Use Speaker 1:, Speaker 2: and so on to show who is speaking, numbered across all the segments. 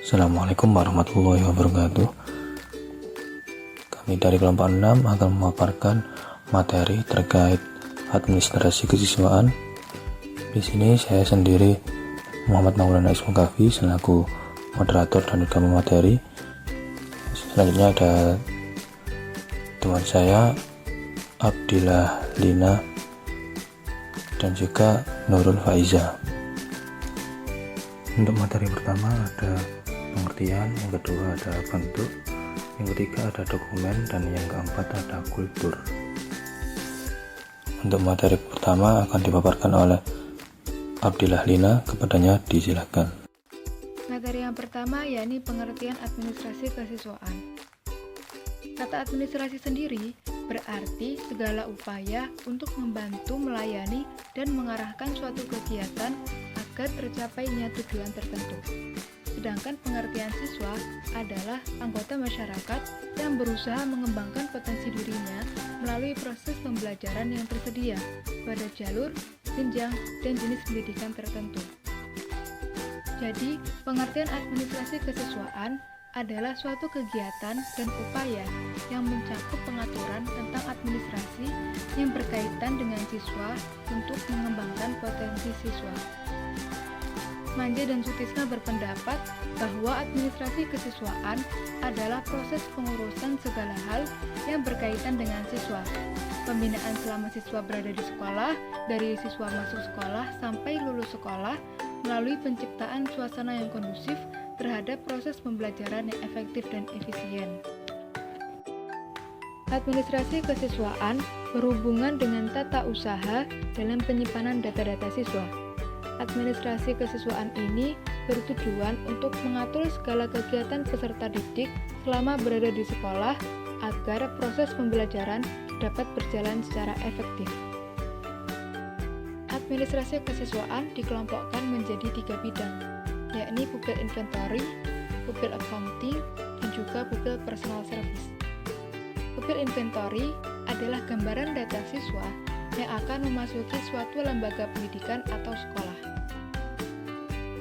Speaker 1: Assalamualaikum warahmatullahi wabarakatuh. Kami dari kelompok 6 akan memaparkan materi terkait administrasi kesiswaan. Di sini saya sendiri Muhammad Maulana Ismukafi selaku moderator dan juga materi. Selanjutnya ada teman saya Abdillah Lina dan juga Nurul Faiza. Untuk materi pertama ada pengertian, yang kedua ada bentuk, yang ketiga ada dokumen, dan yang keempat ada kultur. Untuk materi pertama akan dipaparkan oleh Abdillah Lina, kepadanya disilakan.
Speaker 2: Materi yang pertama yakni pengertian administrasi kesiswaan. Kata administrasi sendiri berarti segala upaya untuk membantu, melayani, dan mengarahkan suatu kegiatan agar tercapainya tujuan tertentu. Sedangkan pengertian siswa adalah anggota masyarakat yang berusaha mengembangkan potensi dirinya melalui proses pembelajaran yang tersedia pada jalur, jenjang, dan jenis pendidikan tertentu. Jadi, pengertian administrasi kesiswaan adalah suatu kegiatan dan upaya yang mencakup pengaturan tentang administrasi yang berkaitan dengan siswa untuk mengembangkan potensi siswa. Manja dan Sutisna berpendapat bahwa administrasi kesiswaan adalah proses pengurusan segala hal yang berkaitan dengan siswa. Pembinaan selama siswa berada di sekolah, dari siswa masuk sekolah sampai lulus sekolah, melalui penciptaan suasana yang kondusif terhadap proses pembelajaran yang efektif dan efisien. Administrasi kesiswaan berhubungan dengan tata usaha dalam penyimpanan data-data siswa. Administrasi kesiswaan ini bertujuan untuk mengatur segala kegiatan peserta didik selama berada di sekolah agar proses pembelajaran dapat berjalan secara efektif. Administrasi kesiswaan dikelompokkan menjadi 3 bidang, yakni pupil inventory, pupil accounting, dan juga pupil personal service. Pupil inventory adalah gambaran data siswa yang akan memasuki suatu lembaga pendidikan atau sekolah.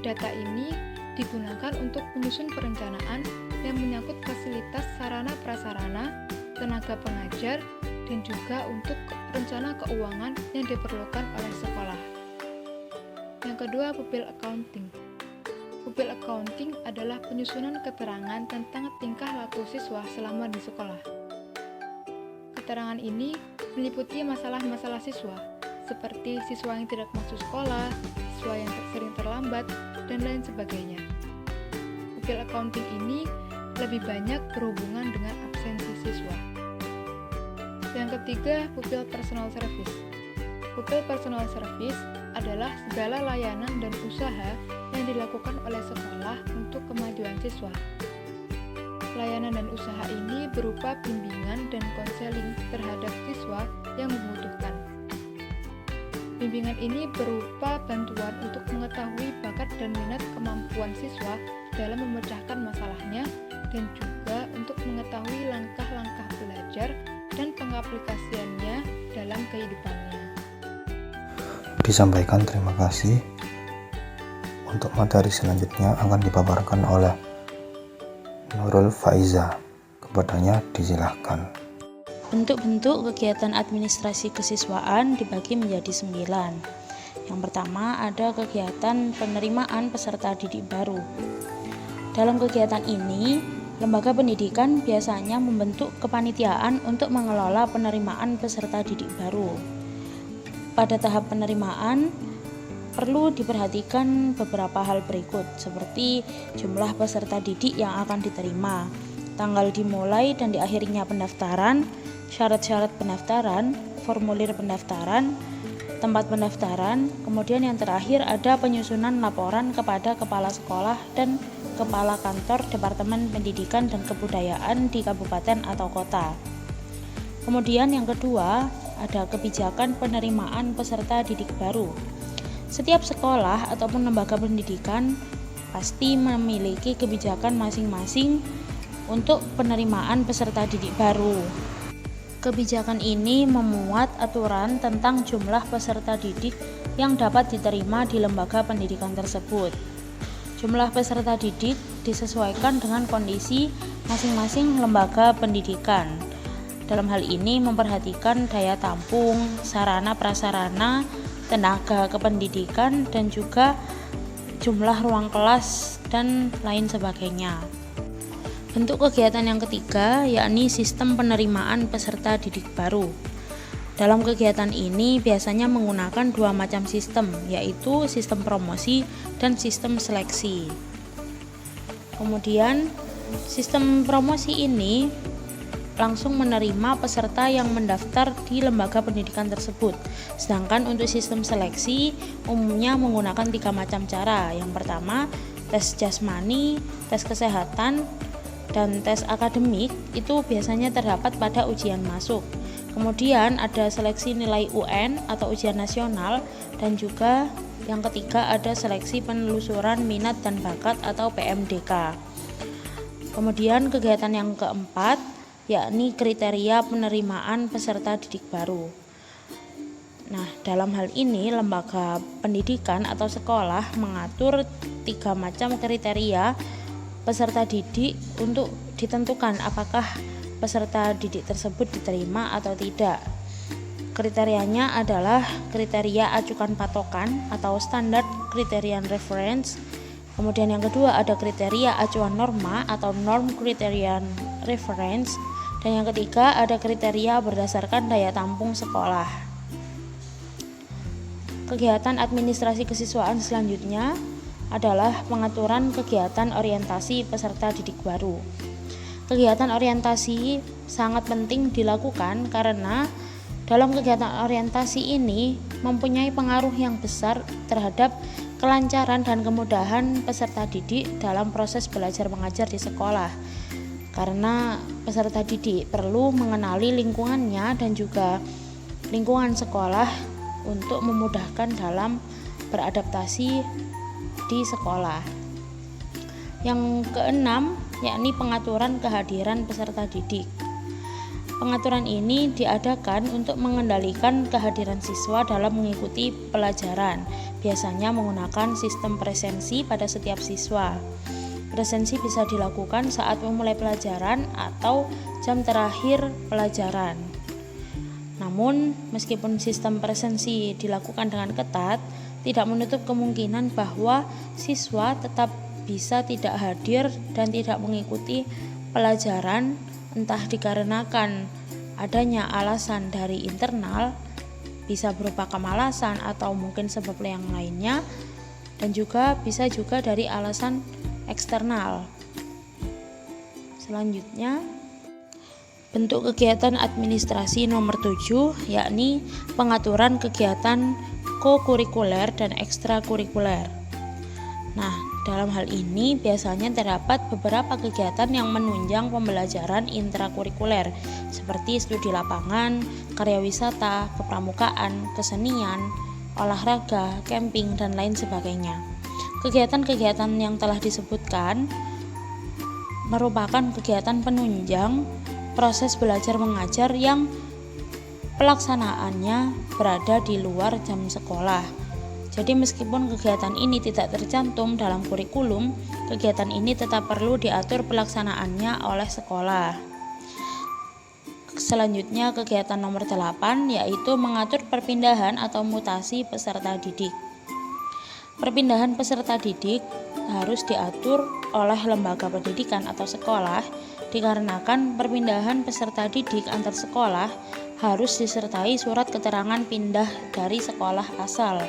Speaker 2: Data ini digunakan untuk menyusun perencanaan yang menyangkut fasilitas sarana prasarana, tenaga pengajar, dan juga untuk rencana keuangan yang diperlukan oleh sekolah. Yang kedua, pupil accounting. Pupil accounting adalah penyusunan keterangan tentang tingkah laku siswa selama di sekolah. Keterangan ini meliputi masalah-masalah siswa, seperti siswa yang tidak masuk sekolah, siswa yang sering terlambat, dan lain sebagainya. Pupil accounting ini lebih banyak berhubungan dengan absensi siswa. Yang ketiga, pupil personal service. Pupil personal service adalah segala layanan dan usaha yang dilakukan oleh sekolah untuk kemajuan siswa. Layanan dan usaha ini berupa bimbingan dan konseling terhadap siswa yang membutuhkan. Bimbingan ini berupa bantuan untuk mengetahui bakat dan minat kemampuan siswa dalam memecahkan masalahnya dan juga untuk mengetahui langkah-langkah belajar dan pengaplikasiannya dalam kehidupannya.
Speaker 1: Disampaikan terima kasih. Untuk materi selanjutnya akan dipaparkan oleh Nurul Faiza, kepadanya disilahkan.
Speaker 3: Bentuk-bentuk kegiatan administrasi kesiswaan dibagi menjadi 9. Yang pertama ada kegiatan penerimaan peserta didik baru. Dalam kegiatan ini, lembaga pendidikan biasanya membentuk kepanitiaan untuk mengelola penerimaan peserta didik baru. Pada tahap penerimaan, perlu diperhatikan beberapa hal berikut, seperti jumlah peserta didik yang akan diterima, tanggal dimulai dan diakhirinya pendaftaran, syarat-syarat pendaftaran, formulir pendaftaran, tempat pendaftaran, kemudian yang terakhir ada penyusunan laporan kepada kepala sekolah dan kepala kantor Departemen Pendidikan dan Kebudayaan di kabupaten atau kota. Kemudian yang kedua, ada kebijakan penerimaan peserta didik baru. Setiap sekolah ataupun lembaga pendidikan pasti memiliki kebijakan masing-masing untuk penerimaan peserta didik baru. Kebijakan ini memuat aturan tentang jumlah peserta didik yang dapat diterima di lembaga pendidikan tersebut. Jumlah peserta didik disesuaikan dengan kondisi masing-masing lembaga pendidikan. Dalam hal ini memperhatikan daya tampung, sarana prasarana, tenaga kependidikan, dan juga jumlah ruang kelas dan lain sebagainya. Bentuk kegiatan yang ketiga yakni sistem penerimaan peserta didik baru. Dalam kegiatan ini biasanya menggunakan dua macam sistem, yaitu sistem promosi dan sistem seleksi. Kemudian sistem promosi ini langsung menerima peserta yang mendaftar di lembaga pendidikan tersebut. Sedangkan untuk sistem seleksi umumnya menggunakan 3 macam cara. Yang pertama, tes jasmani, tes kesehatan, dan tes akademik itu biasanya terdapat pada ujian masuk. Kemudian ada seleksi nilai UN atau ujian nasional, dan juga yang ketiga ada seleksi penelusuran minat dan bakat atau PMDK. Kemudian kegiatan yang keempat yakni kriteria penerimaan peserta didik baru. Nah, dalam hal ini lembaga pendidikan atau sekolah mengatur 3 macam kriteria peserta didik untuk ditentukan apakah peserta didik tersebut diterima atau tidak. Kriterianya adalah kriteria acuan patokan atau standar criterion reference. Kemudian yang kedua ada kriteria acuan norma atau norm criterion reference. Dan yang ketiga ada kriteria berdasarkan daya tampung sekolah. Kegiatan administrasi kesiswaan selanjutnya adalah pengaturan kegiatan orientasi peserta didik baru. Kegiatan orientasi sangat penting dilakukan karena dalam kegiatan orientasi ini mempunyai pengaruh yang besar terhadap kelancaran dan kemudahan peserta didik dalam proses belajar mengajar di sekolah. Karena peserta didik perlu mengenali lingkungannya dan juga lingkungan sekolah untuk memudahkan dalam beradaptasi di sekolah. Yang keenam yakni pengaturan kehadiran peserta didik. Pengaturan ini diadakan untuk mengendalikan kehadiran siswa dalam mengikuti pelajaran, biasanya menggunakan sistem presensi pada setiap siswa. Presensi bisa dilakukan saat memulai pelajaran atau jam terakhir pelajaran. Namun, meskipun sistem presensi dilakukan dengan ketat, tidak menutup kemungkinan bahwa siswa tetap bisa tidak hadir dan tidak mengikuti pelajaran, entah dikarenakan adanya alasan dari internal, bisa berupa kemalasan atau mungkin sebab yang lainnya, dan juga bisa juga dari alasan eksternal. Selanjutnya, bentuk kegiatan administrasi nomor 7 yakni pengaturan kegiatan kokurikuler dan ekstrakurikuler. Nah, dalam hal ini biasanya terdapat beberapa kegiatan yang menunjang pembelajaran intrakurikuler seperti studi lapangan, karya wisata, kepramukaan, kesenian, olahraga, camping, dan lain sebagainya. Kegiatan-kegiatan yang telah disebutkan merupakan kegiatan penunjang proses belajar mengajar yang pelaksanaannya berada di luar jam sekolah. Jadi meskipun kegiatan ini tidak tercantum dalam kurikulum, kegiatan ini tetap perlu diatur pelaksanaannya oleh sekolah. Selanjutnya kegiatan nomor 8 yaitu mengatur perpindahan atau mutasi peserta didik. Perpindahan peserta didik harus diatur oleh lembaga pendidikan atau sekolah dikarenakan perpindahan peserta didik antar sekolah harus disertai surat keterangan pindah dari sekolah asal.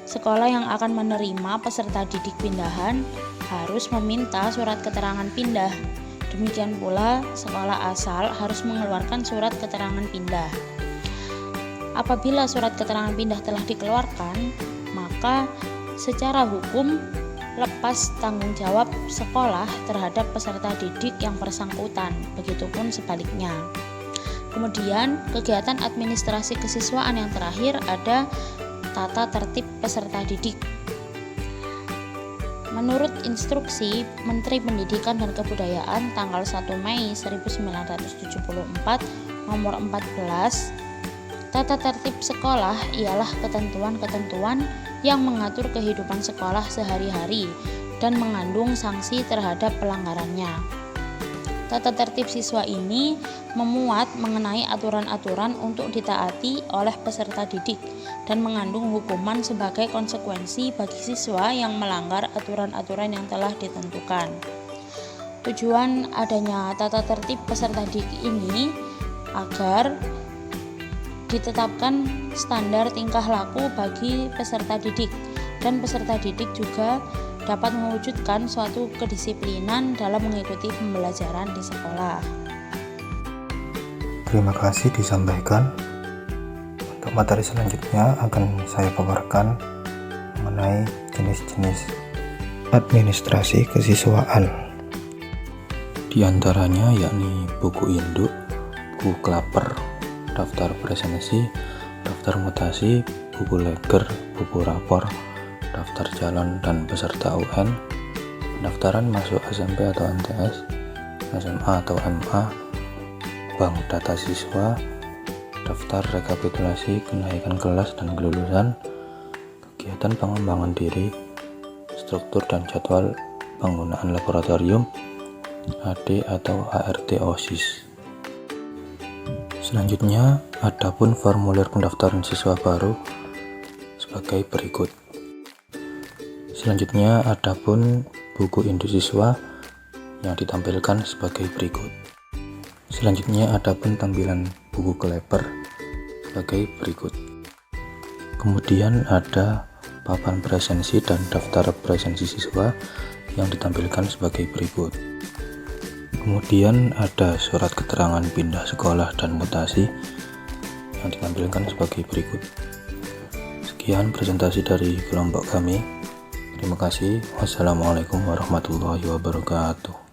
Speaker 3: Sekolah yang akan menerima peserta didik pindahan harus meminta surat keterangan pindah. Demikian pula sekolah asal harus mengeluarkan surat keterangan pindah. Apabila surat keterangan pindah telah dikeluarkan, maka secara hukum lepas tanggung jawab sekolah terhadap peserta didik yang bersangkutan, begitupun sebaliknya. Kemudian kegiatan administrasi kesiswaan yang terakhir ada tata tertib peserta didik. Menurut instruksi Menteri Pendidikan dan Kebudayaan tanggal 1 Mei 1974 nomor 14, tata tertib sekolah ialah ketentuan-ketentuan yang mengatur kehidupan sekolah sehari-hari dan mengandung sanksi terhadap pelanggarannya. Tata tertib siswa ini memuat mengenai aturan-aturan untuk ditaati oleh peserta didik dan mengandung hukuman sebagai konsekuensi bagi siswa yang melanggar aturan-aturan yang telah ditentukan. Tujuan adanya tata tertib peserta didik ini agar ditetapkan standar tingkah laku bagi peserta didik, dan peserta didik juga dapat mewujudkan suatu kedisiplinan dalam mengikuti pembelajaran di sekolah.
Speaker 1: Terima kasih disampaikan. Untuk materi selanjutnya akan saya paparkan mengenai jenis-jenis administrasi kesiswaan. Di antaranya yakni buku induk, buku klaper, daftar presensi, daftar mutasi, buku leger, buku rapor, daftar calon dan peserta UN, pendaftaran masuk SMP atau MTS, SMA atau MA, bank data siswa, daftar rekapitulasi kenaikan kelas dan kelulusan, kegiatan pengembangan diri, struktur dan jadwal penggunaan laboratorium, AD atau ART OSIS. Selanjutnya, adapun formulir pendaftaran siswa baru sebagai berikut. Selanjutnya, adapun buku induk siswa yang ditampilkan sebagai berikut. Selanjutnya, adapun tampilan buku kleper sebagai berikut. Kemudian ada papan presensi dan daftar presensi siswa yang ditampilkan sebagai berikut. Kemudian ada surat keterangan pindah sekolah dan mutasi yang ditampilkan sebagai berikut. Sekian presentasi dari kelompok kami. Terima kasih. Wassalamualaikum warahmatullahi wabarakatuh.